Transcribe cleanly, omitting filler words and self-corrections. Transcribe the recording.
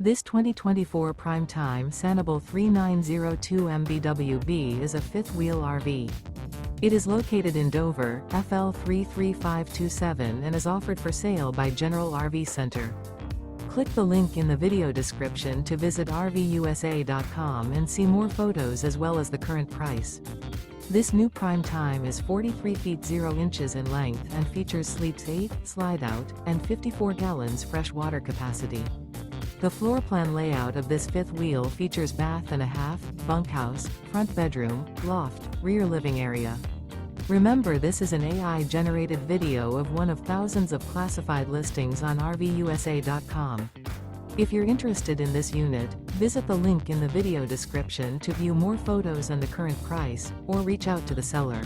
This 2024 Prime Time Sanibel 3902 MBWB is a fifth-wheel RV. It is located in Dover, FL 33527 and is offered for sale by General RV Center. Click the link in the video description to visit RVUSA.com and see more photos as well as the current price. This new Prime Time is 43 feet 0 inches in length and features sleeps 8, slide-out, and 54 gallons fresh water capacity. The floor plan layout of this fifth wheel features bath and a half, bunkhouse, front bedroom, loft, rear living area. Remember, this is an AI-generated video of one of thousands of classified listings on RVUSA.com. If you're interested in this unit, visit the link in the video description to view more photos and the current price, or reach out to the seller.